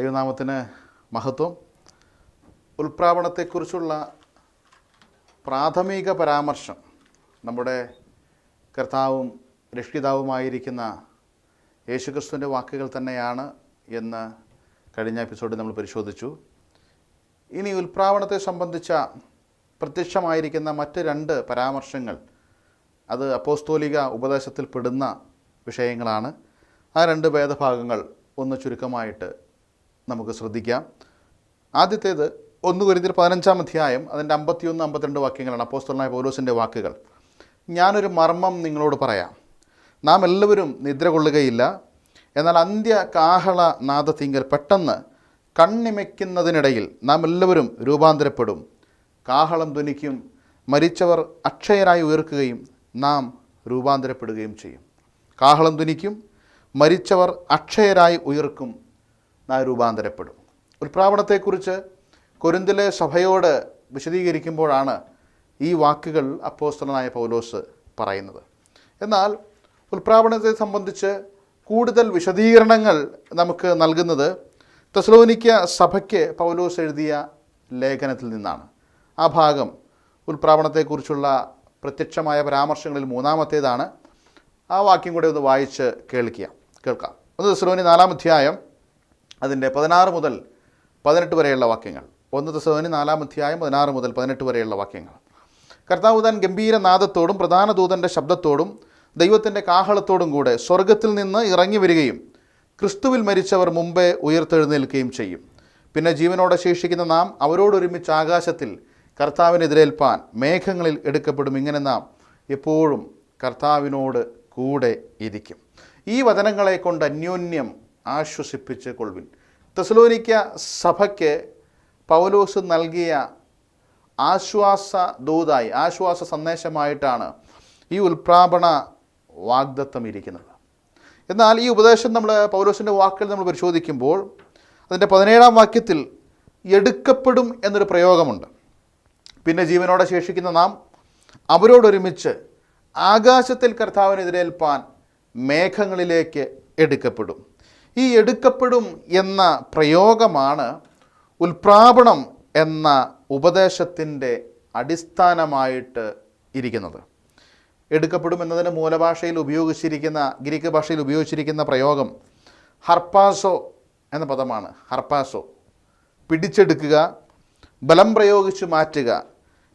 ദൈവനാമത്തിന് മഹത്വം. ഉൽപ്രാവണത്തെക്കുറിച്ചുള്ള പ്രാഥമിക പരാമർശം നമ്മുടെ കർത്താവും രക്ഷിതാവുമായിരിക്കുന്ന യേശുക്രിസ്തുവിൻ്റെ വാക്കുകൾ തന്നെയാണ് എന്ന് കഴിഞ്ഞ എപ്പിസോഡിൽ നമ്മൾ പരിശോധിച്ചു. ഇനി ഉൽപ്രാവണത്തെ സംബന്ധിച്ച പ്രത്യക്ഷമായിരിക്കുന്ന മറ്റ് രണ്ട് പരാമർശങ്ങൾ, അത് അപ്പോസ്തോലിക ഉപദേശത്തിൽ പെടുന്ന വിഷയങ്ങളാണ്. ആ രണ്ട് വേദഭാഗങ്ങൾ ഒന്ന് ചുരുക്കമായിട്ട് നമുക്ക് ശ്രദ്ധിക്കാം. ആദ്യത്തേത് 1 കൊരിന്ത്യർ 15-ാം അധ്യായം, അതിൻ്റെ 51-52 വാക്യങ്ങളാണ്. അപ്പോസ്തലനായ പൗലോസിൻ്റെ വാക്കുകൾ. ഞാനൊരു മർമ്മം നിങ്ങളോട് പറയാം. നാം എല്ലാവരും നിദ്ര കൊള്ളുകയില്ല, എന്നാൽ അന്ത്യ കാഹള നാദത്തിങ്കൽ പെട്ടെന്ന് കണ്ണിമയ്ക്കുന്നതിനിടയിൽ നാം എല്ലാവരും രൂപാന്തരപ്പെടും. കാഹളം ധ്വനിക്കും, മരിച്ചവർ അക്ഷയരായി ഉയർക്കുകയും നാം രൂപാന്തരപ്പെടുകയും ചെയ്യും. കാഹളം ധ്വനിക്കും, മരിച്ചവർ അക്ഷയരായി ഉയർക്കും, നാം രൂപാന്തരപ്പെടും. ഉൽപ്രാവണത്തെക്കുറിച്ച് കൊരിന്തിലെ സഭയോട് വിശദീകരിക്കുമ്പോഴാണ് ഈ വാക്കുകൾ അപ്പോസ്തലനായ പൗലോസ് പറയുന്നത്. എന്നാൽ ഉൽപ്രാവണത്തെ സംബന്ധിച്ച് കൂടുതൽ വിശദീകരണങ്ങൾ നമുക്ക് നൽകുന്നത് തെസ്സലോനിക്ക സഭയ്ക്ക് പൗലോസ് എഴുതിയ ലേഖനത്തിൽ നിന്നാണ്. ആ ഭാഗം ഉൽപ്രാവണത്തെക്കുറിച്ചുള്ള പ്രത്യക്ഷമായ പരാമർശങ്ങളിൽ മൂന്നാമത്തേതാണ്. ആ വാക്യം കൂടെ ഒന്ന് വായിച്ച് കേൾക്കാം. 1 തെസ്സലോനി 4-ാം അധ്യായം, അതിൻ്റെ 16 മുതൽ 18 വരെയുള്ള വാക്യങ്ങൾ. 1 തെസ്സലോനി 4-ാം അധ്യായം 16 മുതൽ 18 വരെയുള്ള വാക്യങ്ങൾ. കർത്താവ് താൻ ഗംഭീരനാദത്തോടും പ്രധാന ദൂതൻ്റെ ശബ്ദത്തോടും ദൈവത്തിൻ്റെ കാഹളത്തോടും കൂടെ സ്വർഗത്തിൽ നിന്ന് ഇറങ്ങി വരികയും ക്രിസ്തുവിൽ മരിച്ചവർ മുമ്പേ ഉയർത്തെഴുന്നേൽക്കുകയും ചെയ്യും. പിന്നെ ജീവനോടെ ശേഷിക്കുന്ന നാം അവരോടൊരുമിച്ച് ആകാശത്തിൽ കർത്താവിനെതിരേൽപ്പാൻ മേഘങ്ങളിൽ എടുക്കപ്പെടും. ഇങ്ങനെ നാം എപ്പോഴും കർത്താവിനോട് കൂടെ ഇരിക്കും. ഈ വചനങ്ങളെ കൊണ്ട് അന്യോന്യം ആശ്വസിപ്പിച്ച് കൊള്ളുവിൻ. തെസ്സലോനിക്ക സഭയ്ക്ക് പൗലോസ് നൽകിയ ആശ്വാസ ദൂതായി, ആശ്വാസ സന്ദേശമായിട്ടാണ് ഈ ഉൽപ്രാപണ വാഗ്ദത്തം ഇരിക്കുന്നത്. എന്നാൽ ഈ ഉപദേശം നമ്മൾ പൗലോസിൻ്റെ വാക്കുകൾ നമ്മൾ പരിശോധിക്കുമ്പോൾ അതിൻ്റെ 17-ാം വാക്യത്തിൽ എടുക്കപ്പെടും എന്നൊരു പ്രയോഗമുണ്ട്. പിന്നെ ജീവനോടെ ശേഷിക്കുന്ന നാം അവരോടൊരുമിച്ച് ആകാശത്തിൽ കർത്താവിനെതിരേൽപ്പാൻ മേഘങ്ങളിലേക്ക് എടുക്കപ്പെടും. ഈ എടുക്കപ്പെടും എന്ന പ്രയോഗമാണ് ഉൽപ്രാപണം എന്ന ഉപദേശത്തിൻ്റെ അടിസ്ഥാനമായിട്ട് ഇരിക്കുന്നത്. എടുക്കപ്പെടും എന്നതിന് മൂലഭാഷയിൽ ഉപയോഗിച്ചിരിക്കുന്ന, ഗ്രീക്ക് ഭാഷയിൽ ഉപയോഗിച്ചിരിക്കുന്ന പ്രയോഗം ഹർപ്പാസോ എന്ന പദമാണ്. ഹർപ്പാസോ, പിടിച്ചെടുക്കുക, ബലം പ്രയോഗിച്ച് മാറ്റുക,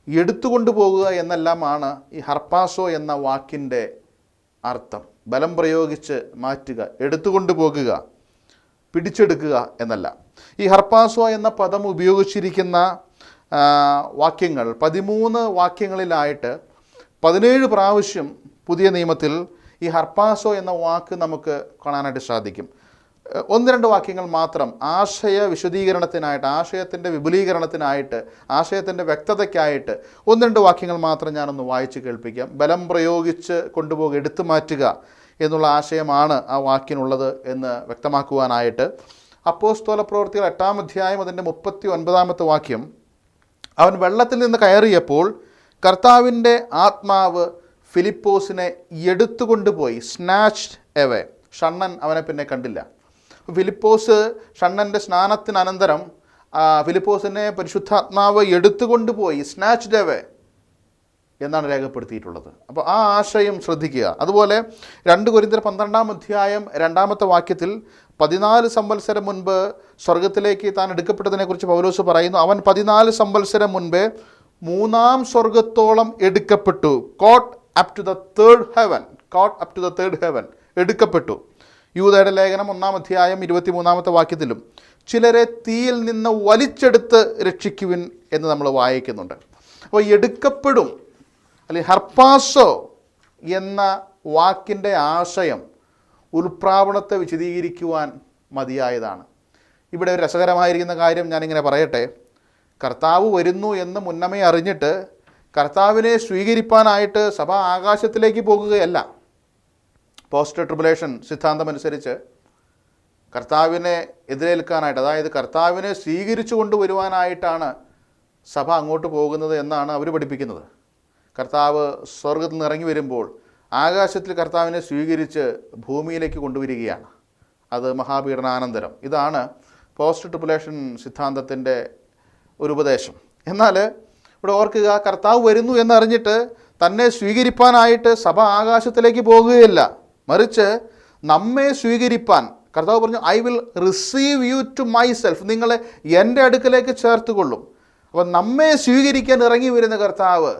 എടുത്തുകൊണ്ടു പോകുക എന്നെല്ലാമാണ് ഈ ഹർപ്പാസോ എന്ന വാക്കിൻ്റെ അർത്ഥം. ബലം പ്രയോഗിച്ച് മാറ്റുക, എടുത്തുകൊണ്ടു പോകുക, പിടിച്ചെടുക്കുക എന്നല്ല. ഈ ഹർപ്പാസോ എന്ന പദം ഉപയോഗിച്ചിരിക്കുന്ന വാക്യങ്ങൾ 13 വാക്യങ്ങളിലായിട്ട് 17 പ്രാവശ്യം പുതിയ നിയമത്തിൽ ഈ ഹർപ്പാസോ എന്ന വാക്ക് നമുക്ക് കാണാനായിട്ട് സാധിക്കും. 1-2 വാക്യങ്ങൾ മാത്രം ആശയ വിശദീകരണത്തിനായിട്ട്, ആശയത്തിൻ്റെ വിപുലീകരണത്തിനായിട്ട്, ആശയത്തിൻ്റെ വ്യക്തതയ്ക്കായിട്ട് 1-2 വാക്യങ്ങൾ മാത്രം ഞാനൊന്ന് വായിച്ച് കേൾപ്പിക്കാം. ബലം പ്രയോഗിച്ച് കൊണ്ടുപോകുക, എടുത്തു മാറ്റുക എന്നുള്ള ആശയമാണ് ആ വാക്കിനുള്ളത് എന്ന് വ്യക്തമാക്കുവാനായിട്ട് അപ്പോസ്തല പ്രവൃത്തികൾ 8-ാം അധ്യായം അതിൻ്റെ 39-ാമത്തെ വാക്യം, അവൻ വെള്ളത്തിൽ നിന്ന് കയറിയപ്പോൾ കർത്താവിൻ്റെ ആത്മാവ് ഫിലിപ്പോസിനെ എടുത്തുകൊണ്ടുപോയി. Snatched away. ഷണ്ണൻ അവനെ പിന്നെ കണ്ടില്ല. ഫിലിപ്പോസ് ഷണ്ണൻ്റെ സ്നാനത്തിനനന്തരം ഫിലിപ്പോസിനെ പരിശുദ്ധാത്മാവ് എടുത്തുകൊണ്ടുപോയി. സ്നാച്ച്ഡ് എവേ എന്നാണ് രേഖപ്പെടുത്തിയിട്ടുള്ളത്. അപ്പോൾ ആ ആശയം ശ്രദ്ധിക്കുക. അതുപോലെ 2 കൊരിന്ത്യർ 12-ാം അധ്യായം 2-ാമത്തെ വാക്യത്തിൽ 14 സംവത്സരം മുൻപ് സ്വർഗത്തിലേക്ക് താൻ എടുക്കപ്പെട്ടതിനെക്കുറിച്ച് പൗലോസ് പറയുന്നു. അവൻ 14 സംവത്സരം മുൻപേ 3-ാം സ്വർഗത്തോളം എടുക്കപ്പെട്ടു. Caught up to the third heaven. Caught up to the third heaven, എടുക്കപ്പെട്ടു. യൂദയുടെ ലേഖനം 1-ാം അധ്യായം 23-ാമത്തെ വാക്യത്തിലും ചിലരെ തീയിൽ നിന്ന് വലിച്ചെടുത്ത് രക്ഷിക്കുവിൻ എന്ന് നമ്മൾ വായിക്കുന്നുണ്ട്. അപ്പോൾ എടുക്കപ്പെടും അല്ലെങ്കിൽ ഹർപ്പാസോ എന്ന വാക്കിൻ്റെ ആശയം ഉൽപ്രാവണത്തെ വിശദീകരിക്കുവാൻ മതിയായതാണ്. ഇവിടെ ഒരു രസകരമായിരിക്കുന്ന കാര്യം ഞാനിങ്ങനെ പറയട്ടെ. കർത്താവ് വരുന്നു എന്ന് മുന്നമേ അറിഞ്ഞിട്ട് കർത്താവിനെ സ്വീകരിപ്പാനായിട്ട് സഭ ആകാശത്തിലേക്ക് പോകുകയല്ല. പോസ്റ്റ് ട്രിബുലേഷൻ സിദ്ധാന്തമനുസരിച്ച് കർത്താവിനെ എതിരേൽക്കാനായിട്ട്, അതായത് കർത്താവിനെ സ്വീകരിച്ചു കൊണ്ടുവരുവാനായിട്ടാണ് സഭ അങ്ങോട്ട് പോകുന്നത് എന്നാണ് അവർ പഠിപ്പിക്കുന്നത്. കർത്താവ് സ്വർഗത്തിൽ നിന്ന് ഇറങ്ങി വരുമ്പോൾ ആകാശത്തിൽ കർത്താവിനെ സ്വീകരിച്ച് ഭൂമിയിലേക്ക് കൊണ്ടുവരികയാണ്. അത് മഹാപീഡനാനന്തരം. ഇതാണ് പോസ്റ്റ് ട്രിബുലേഷൻ സിദ്ധാന്തത്തിൻ്റെ ഒരു ഉപദേശം. എന്നാൽ ഇവിടെ ഓർക്കുക, കർത്താവ് വരുന്നു എന്നറിഞ്ഞിട്ട് തന്നെ സ്വീകരിപ്പാനായിട്ട് സഭ ആകാശത്തിലേക്ക് പോകുകയില്ല. മറിച്ച് നമ്മെ സ്വീകരിപ്പാൻ കർത്താവ് പറഞ്ഞു, I will receive you to myself, നിങ്ങളെ എൻ്റെ അടുക്കലേക്ക് ചേർത്തുകൊള്ളും. അപ്പോൾ നമ്മെ സ്വീകരിക്കാൻ ഇറങ്ങി വരുന്ന കർത്താവ്,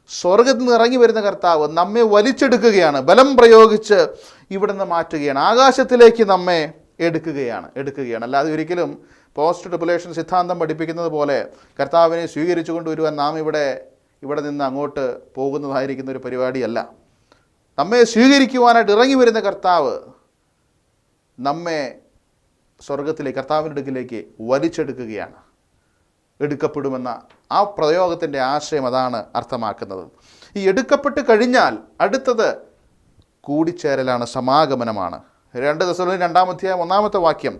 സ്വർഗത്തിൽ നിന്ന് ഇറങ്ങി വരുന്ന കർത്താവ് നമ്മെ വലിച്ചെടുക്കുകയാണ്, ബലം പ്രയോഗിച്ച് ഇവിടെ നിന്ന് മാറ്റുകയാണ്, ആകാശത്തിലേക്ക് നമ്മെ എടുക്കുകയാണ്. അല്ലാതെ ഒരിക്കലും പോസ്റ്റ് ട്രിബുലേഷൻ സിദ്ധാന്തം പഠിപ്പിക്കുന്നത് പോലെ കർത്താവിനെ സ്വീകരിച്ചു കൊണ്ടുവരുവാൻ നാം ഇവിടെ നിന്ന് അങ്ങോട്ട് പോകുന്നതായിരിക്കുന്ന ഒരു പരിപാടിയല്ല. നമ്മെ സ്വീകരിക്കുവാനായിട്ട് ഇറങ്ങി വരുന്ന കർത്താവ് നമ്മെ സ്വർഗത്തിലേക്ക്, കർത്താവിൻ്റെ അടുക്കിലേക്ക് വലിച്ചെടുക്കുകയാണ്, എടുക്കപ്പെടുമെന്ന ആ പ്രയോഗത്തിൻ്റെ ആശയം അതാണ് അർത്ഥമാക്കുന്നത്. ഈ എടുക്കപ്പെട്ട് കഴിഞ്ഞാൽ അടുത്തത് കൂടിച്ചേരലാണ്, സമാഗമനമാണ്. 2 തെസ്സലോനിക്കർ 2-ാം അധ്യായം 1-ാമത്തെ വാക്യം,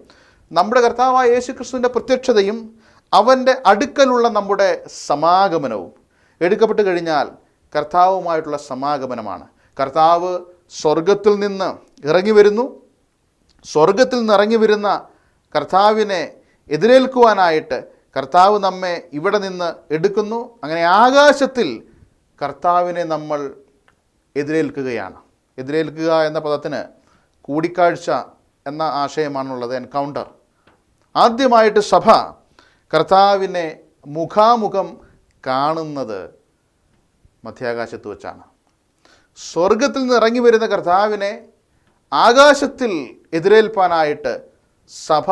നമ്മുടെ കർത്താവായ യേശുക്രിസ്തുവിൻ്റെ പ്രത്യക്ഷതയും അവൻ്റെ അടുക്കലുള്ള നമ്മുടെ സമാഗമനവും. എടുക്കപ്പെട്ട് കഴിഞ്ഞാൽ കർത്താവുമായിട്ടുള്ള സമാഗമനമാണ്. കർത്താവ് സ്വർഗത്തിൽ നിന്ന് ഇറങ്ങി വരുന്നു. സ്വർഗത്തിൽ നിന്ന് ഇറങ്ങി വരുന്ന കർത്താവിനെ എതിരേൽക്കുവാനായിട്ട് കർത്താവ് നമ്മെ ഇവിടെ നിന്ന് എടുക്കുന്നു. അങ്ങനെ ആകാശത്തിൽ കർത്താവിനെ നമ്മൾ എതിരേൽക്കുകയാണ്. എതിരേൽക്കുക എന്ന പദത്തിന് കൂടിക്കാഴ്ച എന്ന ആശയമാണുള്ളത്, എൻകൗണ്ടർ. ആദ്യമായിട്ട് സഭ കർത്താവിനെ മുഖാമുഖം കാണുന്നത് മധ്യാകാശത്ത് വെച്ചാണ്. സ്വർഗത്തിൽ നിന്ന് ഇറങ്ങി വരുന്ന കർത്താവിനെ ആകാശത്തിൽ എതിരേൽപ്പാനായിട്ട് സഭ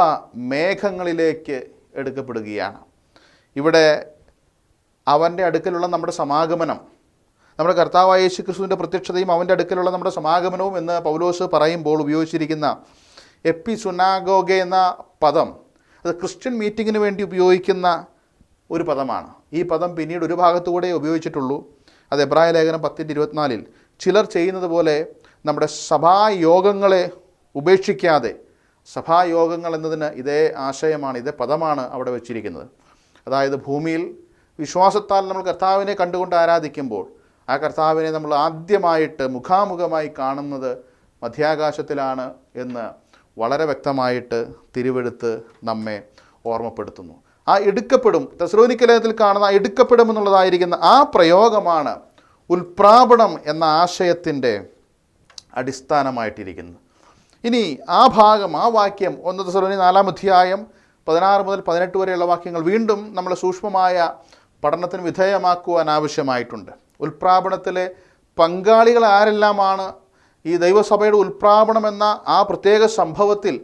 മേഘങ്ങളിലേക്ക് എടുക്കപ്പെടുകയാണ്. ഇവിടെ അവൻ്റെ അടുക്കലുള്ള നമ്മുടെ സമാഗമനം, നമ്മുടെ കർത്താവായ യേശുക്രിസ്തുവിൻ്റെ പ്രത്യക്ഷതയും അവൻ്റെ അടുക്കലുള്ള നമ്മുടെ സമാഗമനവും എന്ന് പൗലോസ് പറയുമ്പോൾ ഉപയോഗിച്ചിരിക്കുന്ന എപ്പിസുനാഗോഗെ എന്ന പദം, അത് ക്രിസ്ത്യൻ മീറ്റിങ്ങിന് വേണ്ടി ഉപയോഗിക്കുന്ന ഒരു പദമാണ്. ഈ പദം പിന്നീട് ഒരു ഭാഗത്തുകൂടെ ഉപയോഗിച്ചിട്ടുള്ളൂ. അത് എബ്രായ ലേഖനം 10:24 ചിലർ ചെയ്യുന്നത് പോലെ നമ്മുടെ സഭായോഗങ്ങളെ ഉപേക്ഷിക്കാതെ, സഭായോഗങ്ങൾ എന്നതിന് ഇതേ ആശയമാണ്, ഇതേ പദമാണ് അവിടെ വച്ചിരിക്കുന്നത്. അതായത് ഭൂമിയിൽ വിശ്വാസത്താൽ നമ്മൾ കർത്താവിനെ കണ്ടുകൊണ്ട് ആരാധിക്കുമ്പോൾ ആ കർത്താവിനെ നമ്മൾ ആദ്യമായിട്ട് മുഖാമുഖമായി കാണുന്നത് മധ്യാകാശത്തിലാണ് എന്ന് വളരെ വ്യക്തമായിട്ട് തിരുവെടുത്ത് നമ്മെ ഓർമ്മപ്പെടുത്തുന്നു. ആ എടുക്കപ്പെടും, തെസ്സലോനിക്ക ലേഖനത്തിൽ കാണുന്ന എടുക്കപ്പെടും എന്നുള്ളതായിരിക്കുന്ന ആ പ്രയോഗമാണ് ഉൽപ്രാപണം എന്ന ആശയത്തിൻ്റെ അടിസ്ഥാനമായിട്ടിരിക്കുന്നത്. ഇനി ആ ഭാഗം, ആ വാക്യം 1 തെസ്സലോനിക്കർ 4-ാം അധ്യായം 16 മുതൽ 18 വരെയുള്ള വാക്യങ്ങൾ വീണ്ടും നമ്മൾ സൂക്ഷ്മമായ പഠനത്തിന് വിധേയമാക്കുവാൻ ആവശ്യമായിട്ടുണ്ട്. ഉൽപ്രാപണത്തിലെ പങ്കാളികൾ ആരെല്ലാമാണ്, ഈ ദൈവസഭയുടെ ഉൽപ്രാപണം എന്ന ആ പ്രത്യേക സംഭവത്തിൽ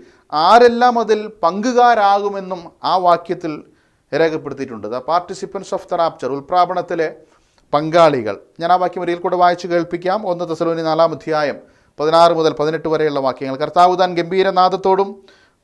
ആരെല്ലാം അതിൽ പങ്കുകാരാകുമെന്നും ആ വാക്യത്തിൽ രേഖപ്പെടുത്തിയിട്ടുണ്ട്. The participants of the rapture, ഉൽപ്രാപണത്തിലെ പങ്കാളികൾ. ഞാൻ ആ വാക്യം ഒരിക്കൽ കൂടെ വായിച്ച് കേൾപ്പിക്കാം. 1 തെസ്സലോനിക്കർ 4-ാം അധ്യായം 16 മുതൽ 18 വരെയുള്ള വാക്യങ്ങൾ. കർത്താവ് താൻ ഗംഭീരനാദത്തോടും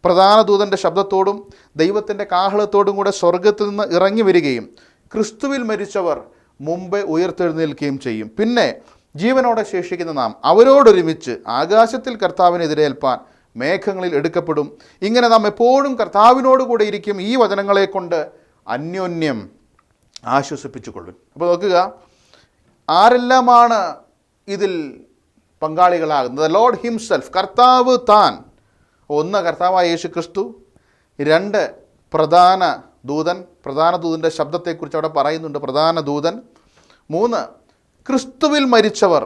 പ്രധാന ദൂതൻ്റെ ശബ്ദത്തോടും ദൈവത്തിൻ്റെ കാഹളത്തോടും കൂടെ സ്വർഗത്തിൽ നിന്ന് ഇറങ്ങി വരികയും ക്രിസ്തുവിൽ മരിച്ചവർ മുമ്പേ ഉയർത്തെഴുന്നേൽക്കുകയും ചെയ്യും. പിന്നെ ജീവനോടെ ശേഷിക്കുന്ന നാം അവരോടൊരുമിച്ച് ആകാശത്തിൽ കർത്താവിനെതിരേൽപ്പാൻ മേഘങ്ങളിൽ എടുക്കപ്പെടും. ഇങ്ങനെ നാം എപ്പോഴും കർത്താവിനോട് കൂടെ ഇരിക്കും. ഈ വചനങ്ങളെ കൊണ്ട് അന്യോന്യം ആശ്വസിപ്പിച്ചുകൊള്ളും. അപ്പോൾ നോക്കുക, ആരെല്ലാമാണ് ഇതിൽ പങ്കാളികളാകുന്നത്? ലോർഡ് ഹിംസെൽഫ്, കർത്താവ് താൻ. 1 കർത്താവായ യേശു ക്രിസ്തു, 2 പ്രധാന ദൂതൻ, പ്രധാന ദൂതൻ്റെ ശബ്ദത്തെക്കുറിച്ച് അവിടെ പറയുന്നുണ്ട്, പ്രധാന ദൂതൻ. 3 ക്രിസ്തുവിൽ മരിച്ചവർ.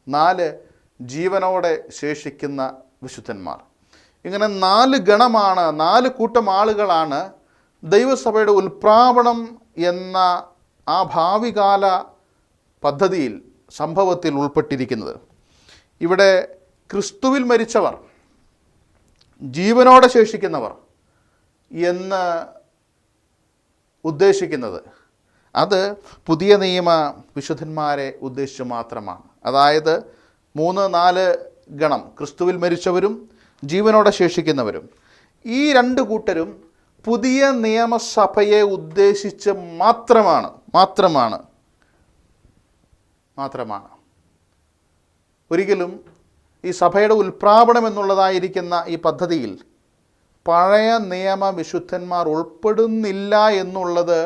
4 ജീവനോടെ ശേഷിക്കുന്ന വിശുദ്ധന്മാർ. ഇങ്ങനെ 4 ഗണമാണ്, 4 കൂട്ടം ആളുകളാണ് ദൈവസഭയുടെ ഉൽപ്രാപണം എന്ന ആ ഭാവികാല പദ്ധതിയിൽ, സംഭവത്തിൽ ഉൾപ്പെട്ടിരിക്കുന്നത്. ഇവിടെ ക്രിസ്തുവിൽ മരിച്ചവർ, ജീവനോടെ ശേഷിക്കുന്നവർ എന്ന് ഉദ്ദേശിക്കുന്നത് അത് പുതിയ നിയമ വിശുദ്ധന്മാരെ ഉദ്ദേശിച്ച് മാത്രമാണ്. അതായത് 3-4 ഗണം, ക്രിസ്തുവിൽ മരിച്ചവരും ജീവനോടെ ശേഷിക്കുന്നവരും. ഈ 2 കൂട്ടരും പുതിയ നിയമസഭയെ ഉദ്ദേശിച്ച് മാത്രമാണ്. ഒരിക്കലും ഈ സഭയുടെ ഉൽപ്രാപണം എന്നുള്ളതായിരിക്കുന്ന ഈ പദ്ധതിയിൽ പഴയ നിയമ വിശുദ്ധന്മാർ ഉൾപ്പെടുന്നില്ല എന്നുള്ളത്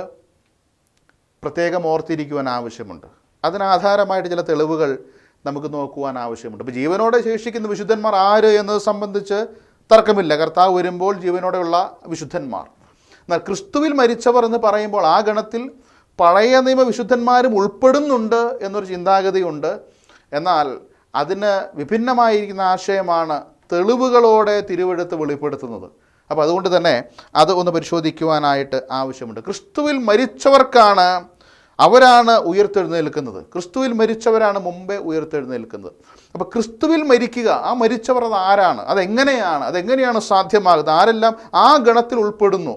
പ്രത്യേകം ഓർത്തിരിക്കുവാൻ ആവശ്യമുണ്ട്. അതിനാധാരമായിട്ട് ചില തെളിവുകൾ നമുക്ക് നോക്കുവാൻ ആവശ്യമുണ്ട്. അപ്പോൾ ജീവനോടെ ശേഷിക്കുന്ന വിശുദ്ധന്മാർ ആര് എന്നത് സംബന്ധിച്ച് തർക്കമില്ല, കർത്താവ് വരുമ്പോൾ ജീവനോടെയുള്ള വിശുദ്ധന്മാർ. എന്നാൽ ക്രിസ്തുവിൽ മരിച്ചവർ എന്ന് പറയുമ്പോൾ ആ ഗണത്തിൽ പഴയ നിയമ വിശുദ്ധന്മാരും ഉൾപ്പെടുന്നുണ്ട് എന്നൊരു ചിന്താഗതിയുണ്ട്. എന്നാൽ അതിന് വിഭിന്നമായിരിക്കുന്ന ആശയമാണ് തെളിവുകളോടെ തിരുവെഴുത്ത് വെളിപ്പെടുത്തുന്നത്. അപ്പോൾ അതുകൊണ്ട് തന്നെ അത് ഒന്ന് പരിശോധിക്കുവാനായിട്ട് ആവശ്യമുണ്ട്. ക്രിസ്തുവിൽ മരിച്ചവർക്കാണ്, അവരാണ് ഉയർത്തെഴുന്നേൽക്കുന്നത്. ക്രിസ്തുവിൽ മരിച്ചവരാണ് മുമ്പേ ഉയർത്തെഴുന്നേൽക്കുന്നത്. അപ്പോൾ ക്രിസ്തുവിൽ മരിക്കുക, ആ മരിച്ചവർ അത് ആരാണ്, അതെങ്ങനെയാണ് സാധ്യമാകുന്നത്, ആരെല്ലാം ആ ഗണത്തിൽ ഉൾപ്പെടുന്നു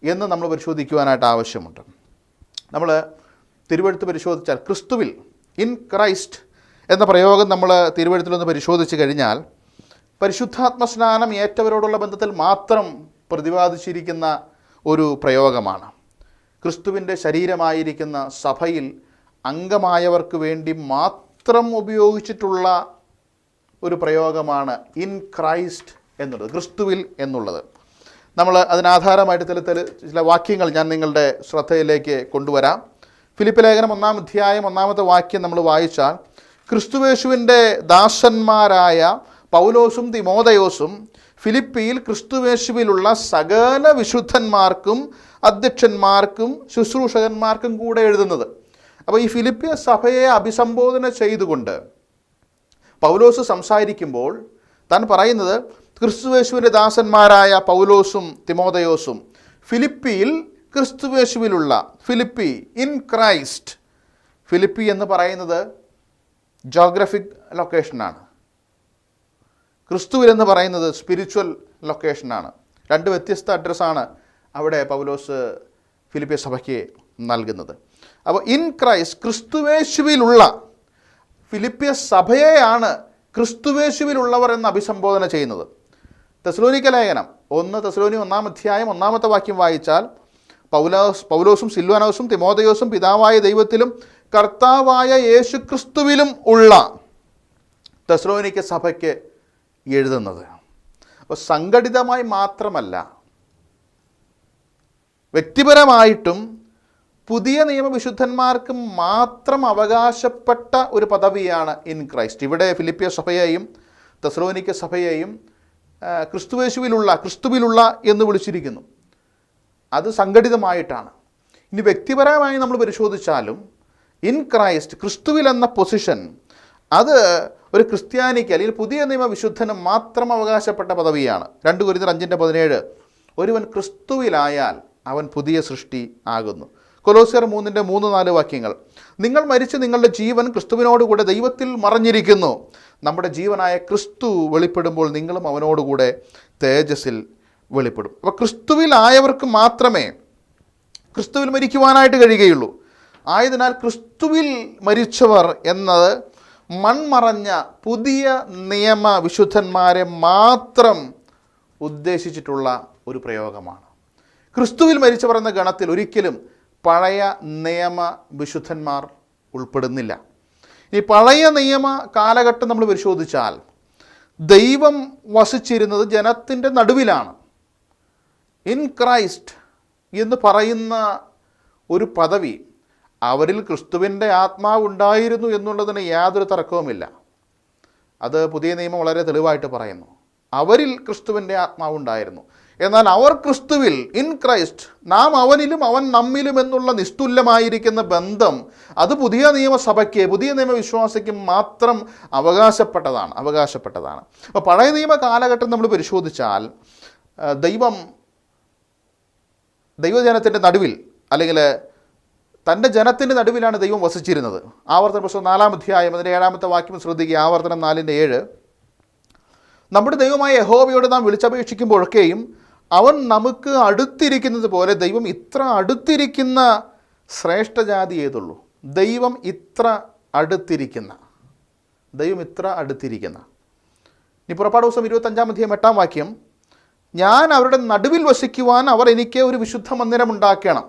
എന്ന് നമ്മൾ പരിശോധിക്കുവാനായിട്ട് ആവശ്യമുണ്ട്. നമ്മൾ തിരുവെഴുത്ത് പരിശോധിച്ചാൽ ക്രിസ്തുവിൽ, ഇൻ ക്രൈസ്റ്റ് എന്ന പ്രയോഗം നമ്മൾ തിരുവെഴുത്തിലൊന്ന് പരിശോധിച്ച് കഴിഞ്ഞാൽ പരിശുദ്ധാത്മസ്നാനം ഏറ്റവരോടുള്ള ബന്ധത്തിൽ മാത്രം പ്രതിപാദിച്ചിരിക്കുന്ന ഒരു പ്രയോഗമാണ്. ക്രിസ്തുവിൻ്റെ ശരീരമായിരിക്കുന്ന സഭയിൽ അംഗമായവർക്ക് വേണ്ടി മാത്രം ഉപയോഗിച്ചിട്ടുള്ള ഒരു പ്രയോഗമാണ് ഇൻ ക്രൈസ്റ്റ് എന്നുള്ളത്, ക്രിസ്തുവിൽ എന്നുള്ളത്. നമ്മൾ അതിനാധാരമായിട്ട് ചില വാക്യങ്ങൾ ഞാൻ നിങ്ങളുടെ ശ്രദ്ധയിലേക്ക് കൊണ്ടുവരാം. ഫിലിപ്പ് ലേഖനം 1-ാം അധ്യായം 1-ാമത്തെ വാക്യം നമ്മൾ വായിച്ചാൽ, ക്രിസ്തുവേശുവിൻ്റെ ദാസന്മാരായ പൗലോസും തിമോഥെയോസും ഫിലിപ്പിയിൽ ക്രിസ്തുവേശുവിലുള്ള സകല വിശുദ്ധന്മാർക്കും അധ്യക്ഷന്മാർക്കും ശുശ്രൂഷകന്മാർക്കും കൂടെ എഴുതുന്നത്. അപ്പോൾ ഈ ഫിലിപ്പിയ സഭയെ അഭിസംബോധന ചെയ്തുകൊണ്ട് പൗലോസ് സംസാരിക്കുമ്പോൾ താൻ പറയുന്നത്, ക്രിസ്തുവേശുവിൻ്റെ ദാസന്മാരായ പൗലോസും തിമോഥെയോസും ഫിലിപ്പിയിൽ ക്രിസ്തുവേശുവിലുള്ള, ഫിലിപ്പി ഇൻ ക്രൈസ്റ്റ്. ഫിലിപ്പി എന്ന് പറയുന്നത് ജോഗ്രഫിക് ലൊക്കേഷനാണ്. ക്രിസ്തുവിൽ എന്ന് പറയുന്നത് സ്പിരിച്വൽ ലൊക്കേഷനാണ്. രണ്ട് വ്യത്യസ്ത അഡ്രസ്സാണ് അവിടെ പൗലോസ് ഫിലിപ്പിയ സഭയ്ക്ക് നൽകുന്നത്. അപ്പോൾ ഇൻ ക്രൈസ്റ്റ്, ക്രിസ്തുവേശുവിലുള്ള ഫിലിപ്പിയ സഭയെയാണ് ക്രിസ്തുവേശുവിലുള്ളവർ എന്ന് അഭിസംബോധന ചെയ്യുന്നത്. തെസ്സലോനിക്ക ലേഖനം 1 തെസ്സലോനി 1-ാം അധ്യായം 1-ാമത്തെ വാക്യം വായിച്ചാൽ, പൗലോസും സിൽവാനോസും തിമോഥെയോസും പിതാവായ ദൈവത്തിലും കർത്താവായ യേശു ക്രിസ്തുവിലും ഉള്ള തെസ്സലോനിക്ക സഭയ്ക്ക് എഴുതുന്നത്. അപ്പോൾ സംഘടിതമായി മാത്രമല്ല, വ്യക്തിപരമായിട്ടും പുതിയ നിയമവിശുദ്ധന്മാർക്ക് മാത്രം അവകാശപ്പെട്ട ഒരു പദവിയാണ് ഇൻ ക്രൈസ്റ്റ്. ഇവിടെ ഫിലിപ്പിയ സഭയെയും തെസ്സലോനിക്ക സഭയെയും ക്രിസ്തുവിലുള്ള എന്ന് വിളിച്ചിരിക്കുന്നു. അത് സംഘടിതമായിട്ടാണ്. ഇനി വ്യക്തിപരമായി നമ്മൾ പരിശോധിച്ചാലും ഇൻ ക്രൈസ്റ്റ്, ക്രിസ്തുവിൽ എന്ന പൊസിഷൻ, അത് ഒരു ക്രിസ്ത്യാനിക്ക് അല്ലെങ്കിൽ പുതിയ നിയമ വിശുദ്ധന് മാത്രം അവകാശപ്പെട്ട പദവിയാണ്. 2 കൊരിന്ത്യർ 5:17, ഒരുവൻ ക്രിസ്തുവിലായാൽ അവൻ പുതിയ സൃഷ്ടി ആകുന്നു. കൊലോസ്യർ 3:3-4 വാക്യങ്ങൾ, നിങ്ങൾ മരിച്ച് നിങ്ങളുടെ ജീവൻ ക്രിസ്തുവിനോടുകൂടെ ദൈവത്തിൽ മറഞ്ഞിരിക്കുന്നു. നമ്മുടെ ജീവനായ ക്രിസ്തു വെളിപ്പെടുമ്പോൾ നിങ്ങളും അവനോടുകൂടെ തേജസ്സിൽ വെളിപ്പെടും. അപ്പോൾ ക്രിസ്തുവിലായവർക്ക് മാത്രമേ ക്രിസ്തുവിൽ മരിക്കുവാനായിട്ട് കഴിയുകയുള്ളൂ. ആയതിനാൽ ക്രിസ്തുവിൽ മരിച്ചവർ എന്നത് മൺമറഞ്ഞ പുതിയ നിയമ വിശുദ്ധന്മാരെ മാത്രം ഉദ്ദേശിച്ചിട്ടുള്ള ഒരു പ്രയോഗമാണ്. ക്രിസ്തുവിൽ മരിച്ചവർ എന്ന ഗണത്തിൽ ഒരിക്കലും പഴയ നിയമ വിശുദ്ധന്മാർ ഉൾപ്പെടുന്നില്ല. ഈ പഴയ നിയമ കാലഘട്ടം നമ്മൾ പരിശോധിച്ചാൽ ദൈവം വസിച്ചിരുന്നത് ജനത്തിൻ്റെ നടുവിലാണ്. ഇൻ ക്രൈസ്റ്റ് എന്ന് പറയുന്ന ഒരു പദവി, അവരിൽ ക്രിസ്തുവിൻ്റെ ആത്മാവുണ്ടായിരുന്നു എന്നുള്ളതിന് യാതൊരു തർക്കവുമില്ല. അത് പുതിയ നിയമം വളരെ തെളിവായിട്ട് പറയുന്നു. അവരിൽ ക്രിസ്തുവിൻ്റെ ആത്മാവുണ്ടായിരുന്നു. എന്നാൽ അവർ ക്രിസ്തുവിൽ, ഇൻ ക്രൈസ്റ്റ്, നാം അവനിലും അവൻ നമ്മിലും എന്നുള്ള നിസ്തുല്യമായിരിക്കുന്ന ബന്ധം, അത് പുതിയ നിയമസഭയ്ക്ക്, പുതിയ നിയമവിശ്വാസിക്ക് മാത്രം അവകാശപ്പെട്ടതാണ്. അപ്പോൾ പഴയ നിയമ കാലഘട്ടം നമ്മൾ പരിശോധിച്ചാൽ ദൈവജനത്തിൻ്റെ നടുവിൽ, അല്ലെങ്കിൽ തൻ്റെ ജനത്തിൻ്റെ നടുവിലാണ് ദൈവം വസിച്ചിരുന്നത്. ആവർത്തന പുസ്തകം 4-ാം അധ്യായം 7-ാമത്തെ വാക്യം ശ്രദ്ധിക്കുക. ആവർത്തനം 4:7, നമ്മുടെ ദൈവമായ യഹോവയോട് നാം വിളിച്ചപേക്ഷിക്കുമ്പോഴൊക്കെയും അവൻ നമുക്ക് അടുത്തിരിക്കുന്നത് പോലെ, ദൈവം ഇത്ര അടുത്തിരിക്കുന്ന ശ്രേഷ്ഠജാതി ഏതുള്ളൂ? ദൈവം ഇത്ര അടുത്തിരിക്കുന്ന. ഇനി പുറപ്പാട് പുസ്തകം 25-ാം അധ്യായം 8-ാം വാക്യം, ഞാൻ അവരുടെ നടുവിൽ വസിക്കുവാൻ അവർ എനിക്ക് ഒരു വിശുദ്ധ മന്ദിരം ഉണ്ടാക്കണം.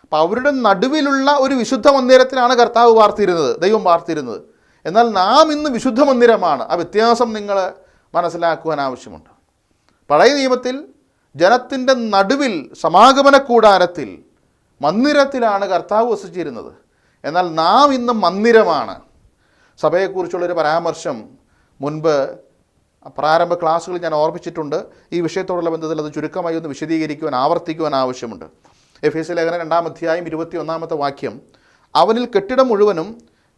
അപ്പോൾ അവരുടെ നടുവിലുള്ള ഒരു വിശുദ്ധ മന്ദിരത്തിലാണ് കർത്താവ് പാർത്തിരുന്നത്, ദൈവം പാർത്തിരുന്നത്. എന്നാൽ നാം ഇന്ന് വിശുദ്ധ മന്ദിരമാണ്. ആ വ്യത്യാസം നിങ്ങൾ മനസ്സിലാക്കുവാൻ ആവശ്യമുണ്ട്. പഴയ നിയമത്തിൽ ജനത്തിൻ്റെ നടുവിൽ, സമാഗമന കൂടാരത്തിൽ, മന്ദിരത്തിലാണ് കർത്താവ് വസിച്ചിരുന്നത്. എന്നാൽ നാം ഇന്ന് മന്ദിരമാണ്. സഭയെക്കുറിച്ചുള്ളൊരു പരാമർശം മുൻപ് പ്രാരംഭ ക്ലാസ്സുകളിൽ ഞാൻ ഓർപ്പിച്ചിട്ടുണ്ട്. ഈ വിഷയത്തോടുള്ള ബന്ധത്തിൽ അത് ചുരുക്കമായി ഒന്ന് വിശദീകരിക്കുവാൻ, ആവർത്തിക്കുവാൻ ആവശ്യമുണ്ട്. എഫേസ്യ ലേഖനം 2-ാം അധ്യായം 21-ാമത്തെ വാക്യം, അവനിൽ കെട്ടിടം മുഴുവനും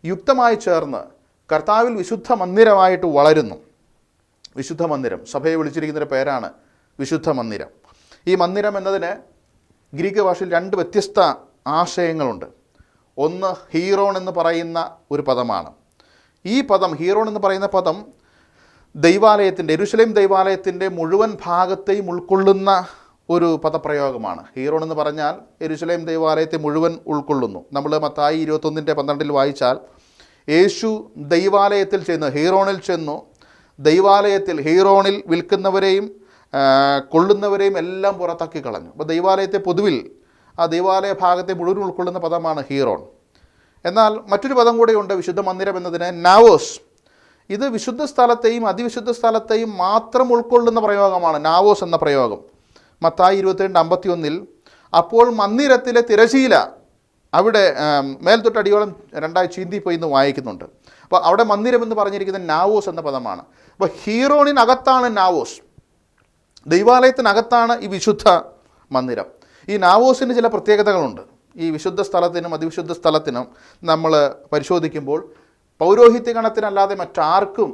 യുക്തമായി ചേർന്ന് കർത്താവിൽ വിശുദ്ധ മന്ദിരമായിട്ട് വളരുന്നു. വിശുദ്ധ മന്ദിരം, സഭയെ വിളിച്ചിരിക്കുന്നൊരു പേരാണ് വിശുദ്ധ മന്ദിരം. ഈ മന്ദിരം എന്നതിന് ഗ്രീക്ക് ഭാഷയിൽ 2 വ്യത്യസ്ത ആശയങ്ങളുണ്ട്. ഒന്ന് ഹീറോൺ എന്ന് പറയുന്ന ഒരു പദമാണ്. ഈ പദം, ഹീറോൺ എന്ന് പറയുന്ന പദം, ദൈവാലയത്തിൻ്റെ, യെരുശലേം ദൈവാലയത്തിൻ്റെ മുഴുവൻ ഭാഗത്തെയും ഉൾക്കൊള്ളുന്ന ഒരു പദപ്രയോഗമാണ്. ഹീറോൺ എന്ന് പറഞ്ഞാൽ യെരുശലേം ദൈവാലയത്തെ മുഴുവൻ ഉൾക്കൊള്ളുന്നു. നമ്മൾ മത്തായി 21:12 വായിച്ചാൽ, യേശു ദൈവാലയത്തിൽ ചെന്നു, ഹീറോണിൽ ചെന്നു, ദൈവാലയത്തിൽ ഹീറോണിൽ വിൽക്കുന്നവരെയും കൊള്ളുന്നവരെയും എല്ലാം പുറത്താക്കി കളഞ്ഞു. അപ്പോൾ ദൈവാലയത്തെ പൊതുവിൽ, ആ ദൈവാലയ ഭാഗത്തെ മുഴുവൻ ഉൾക്കൊള്ളുന്ന പദമാണ് ഹീറോൺ. എന്നാൽ മറ്റൊരു പദം കൂടെയുണ്ട് വിശുദ്ധ മന്ദിരം എന്നതിന്, നാവോസ്. ഇത് വിശുദ്ധ സ്ഥലത്തെയും അതിവിശുദ്ധ സ്ഥലത്തെയും മാത്രം ഉൾക്കൊള്ളുന്ന പ്രയോഗമാണ് നാവോസ് എന്ന പ്രയോഗം. മത്തായി 22:51 അപ്പോൾ മന്ദിരത്തിലെ തിരശീല അവിടെ മേൽത്തൊട്ടടിയോളം 2 ചീന്തിപ്പോയി എന്ന് വായിക്കുന്നുണ്ട്. അപ്പോൾ അവിടെ മന്ദിരം എന്ന് പറഞ്ഞിരിക്കുന്നത് നാവോസ് എന്ന പദമാണ്. അപ്പോൾ ഹീറോണിനകത്താണ് നാവോസ്, ദൈവാലയത്തിനകത്താണ് ഈ വിശുദ്ധ മന്ദിരം. ഈ നാവോസിന് ചില പ്രത്യേകതകളുണ്ട്. ഈ വിശുദ്ധ സ്ഥലത്തിനും അതിവിശുദ്ധ സ്ഥലത്തിനും നമ്മൾ പരിശോധിക്കുമ്പോൾ പൗരോഹിത്യ ഗണത്തിനല്ലാതെ മറ്റാർക്കും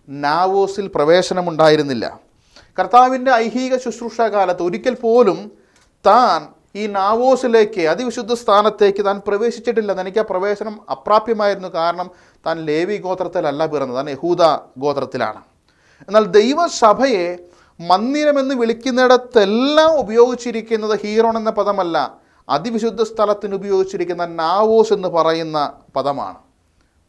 നാവോസിൽ പ്രവേശനമുണ്ടായിരുന്നില്ല. കർത്താവിൻ്റെ ഐഹിക ശുശ്രൂഷ കാലത്ത് ഒരിക്കൽ പോലും താൻ ഈ നാവോസിലേക്ക്, അതിവിശുദ്ധ സ്ഥാനത്തേക്ക് താൻ പ്രവേശിച്ചിട്ടില്ല. തനിക്ക് ആ പ്രവേശനം അപ്രാപ്യമായിരുന്നു. കാരണം താൻ ലേവി ഗോത്രത്തിലല്ല പിറന്നത്, താൻ യഹൂദ ഗോത്രത്തിലാണ്. എന്നാൽ ദൈവസഭയെ മന്ദിരമെന്ന് വിളിക്കുന്നിടത്തെല്ലാം ഉപയോഗിച്ചിരിക്കുന്നത് ഹീറോൺ എന്ന പദമല്ല, അതിവിശുദ്ധ സ്ഥലത്തിന് ഉപയോഗിച്ചിരിക്കുന്ന നാവോസ് എന്ന് പറയുന്ന പദമാണ്.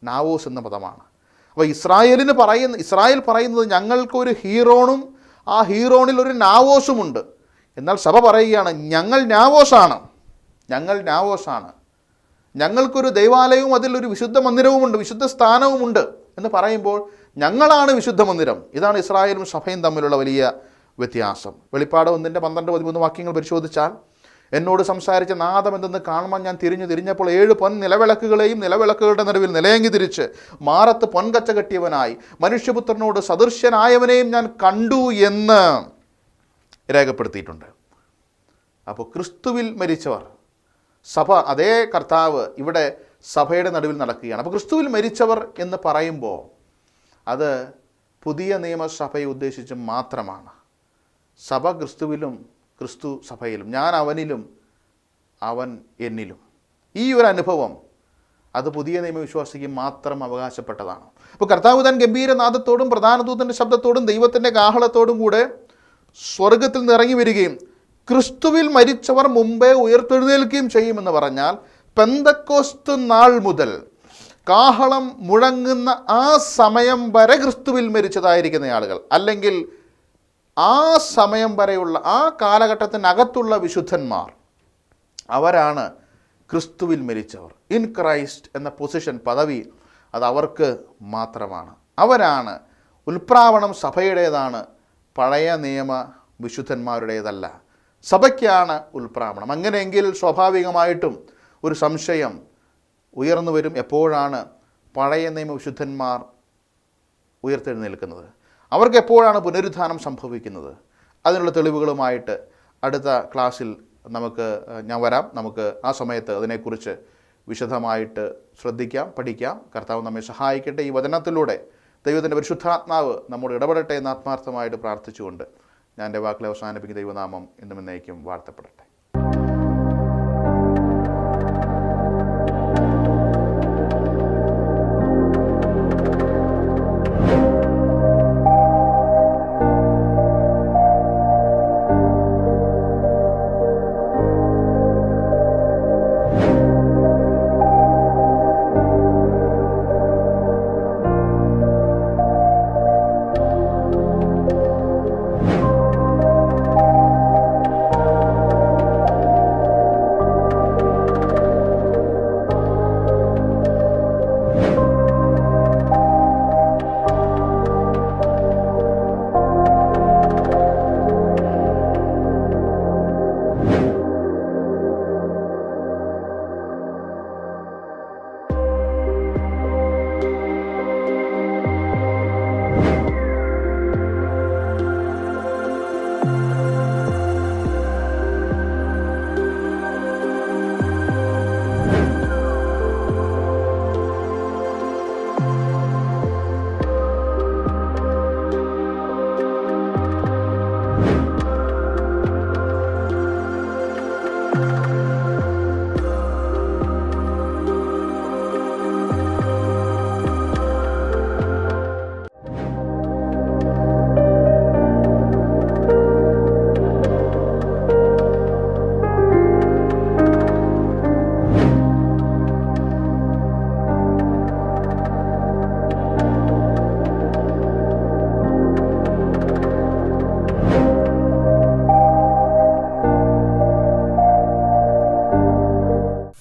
നാവോസ് എന്ന പദമാണ്. അപ്പോൾ ഇസ്രായേൽ പറയുന്നത് ഞങ്ങൾക്കൊരു ഹീറോണും ആ ഹീറോണിൽ ഒരു നാവോസുമുണ്ട്. എന്നാൽ സഭ പറയുകയാണ്, ഞങ്ങൾ നാവോസാണ്, ഞങ്ങൾക്കൊരു ദൈവാലയവും അതിലൊരു വിശുദ്ധ മന്ദിരവുമുണ്ട്, വിശുദ്ധ സ്ഥാനവുമുണ്ട് എന്ന് പറയുമ്പോൾ ഞങ്ങളാണ് വിശുദ്ധ മന്ദിരം. ഇതാണ് ഇസ്രായേലും സഭയും തമ്മിലുള്ള വലിയ വ്യത്യാസം. വെളിപ്പാട് 1:12-13 വാക്യങ്ങൾ പരിശോധിച്ചാൽ, എന്നോട് സംസാരിച്ച നാദം എന്തെന്ന് കാണുവാൻ ഞാൻ തിരിഞ്ഞപ്പോൾ 7 പൊൻ നിലവിളക്കുകളെയും നിലവിളക്കുകളുടെ നടുവിൽ നിലയങ്കി തിരിച്ച് മാറത്ത് പൊൻകച്ച കെട്ടിയവനായി മനുഷ്യപുത്രനോട് സദൃശ്യനായവനെയും ഞാൻ കണ്ടു എന്ന് രേഖപ്പെടുത്തിയിട്ടുണ്ട്. അപ്പോൾ ക്രിസ്തുവിൽ മരിച്ചവർ, സഭ, അതേ കർത്താവ് ഇവിടെ സഭയുടെ നടുവിൽ നടക്കുകയാണ്. അപ്പോൾ ക്രിസ്തുവിൽ മരിച്ചവർ എന്ന് പറയുമ്പോൾ അത് പുതിയ നിയമസഭയെ ഉദ്ദേശിച്ച് മാത്രമാണ്. സഭ ക്രിസ്തുവിലും ക്രിസ്തു സഭയിലും, ഞാൻ അവനിലും അവൻ എന്നിലും. ഈ ഒരു അനുഭവം അത് പുതിയ നിയമവിശ്വാസിക്ക് മാത്രം അവകാശപ്പെട്ടതാണ്. അപ്പോൾ കർത്താവ് താൻ ഗംഭീരനാദത്തോടും പ്രധാന ദൂതൻ്റെ ശബ്ദത്തോടും ദൈവത്തിൻ്റെ കാഹളത്തോടും കൂടെ സ്വർഗത്തിൽ നിന്ന് ഇറങ്ങി വരികയും ക്രിസ്തുവിൽ മരിച്ചവർ മുമ്പേ ഉയർത്തെഴുന്നേൽക്കുകയും ചെയ്യുമെന്ന് പറഞ്ഞാൽ, പെന്തക്കോസ്ത് നാൾ മുതൽ കാഹളം മുഴങ്ങുന്ന ആ സമയം വരെ ക്രിസ്തുവിൽ മരിച്ചതായിരിക്കുന്ന ആളുകൾ, അല്ലെങ്കിൽ ആ സമയം വരെയുള്ള ആ കാലഘട്ടത്തിനകത്തുള്ള വിശുദ്ധന്മാർ, അവരാണ് ക്രിസ്തുവിൽ മരിച്ചവർ. ഇൻ ക്രൈസ്റ്റ് എന്ന പൊസിഷൻ, പദവി, അത് അവർക്ക് മാത്രമാണ്. അവരാണ്. ഉൽപ്രാവണം സഭയുടേതാണ്, പഴയ നിയമ വിശുദ്ധന്മാരുടേതല്ല. സഭയ്ക്കാണ് ഉൽപ്രാവണം. അങ്ങനെയെങ്കിൽ സ്വാഭാവികമായിട്ടും ഒരു സംശയം ഉയർന്നു വരും, എപ്പോഴാണ് പഴയ നിയമ വിശുദ്ധന്മാർ ഉയർത്തെഴുന്നേൽക്കുന്നത്? അവർക്ക് എപ്പോഴാണ് പുനരുത്ഥാനം സംഭവിക്കുന്നത്? അതിനുള്ള തെളിവുകളുമായിട്ട് അടുത്ത ക്ലാസ്സിൽ ഞാൻ വരാം. നമുക്ക് ആ സമയത്ത് അതിനെക്കുറിച്ച് വിശദമായിട്ട് ശ്രദ്ധിക്കാം, പഠിക്കാം. കർത്താവ് നമ്മെ സഹായിക്കട്ടെ. ഈ വചനത്തിലൂടെ ദൈവത്തിൻ്റെ പരിശുദ്ധാത്മാവ് നമ്മോട് ഇടപെടട്ടെ എന്ന് ആത്മാർത്ഥമായിട്ട് പ്രാർത്ഥിച്ചുകൊണ്ട് ഞാൻ എൻ്റെ വാക്കുകളെ അവസാനിപ്പിക്കുന്ന ദൈവനാമം എന്നും എന്നേക്കും വാഴ്ത്തപ്പെടട്ടെ.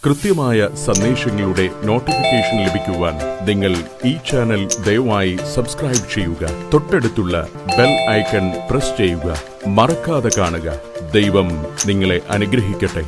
കൃത്യമായ സന്ദേശങ്ങളുടെ നോട്ടിഫിക്കേഷൻ ലഭിക്കുവാൻ നിങ്ങൾ ഈ ചാനൽ ദയവായി സബ്സ്ക്രൈബ് ചെയ്യുക. തൊട്ടടുത്തുള്ള ബെൽ ഐക്കൺ പ്രസ് ചെയ്യുക. മറക്കാതെ കാണുക. ദൈവം നിങ്ങളെ അനുഗ്രഹിക്കട്ടെ.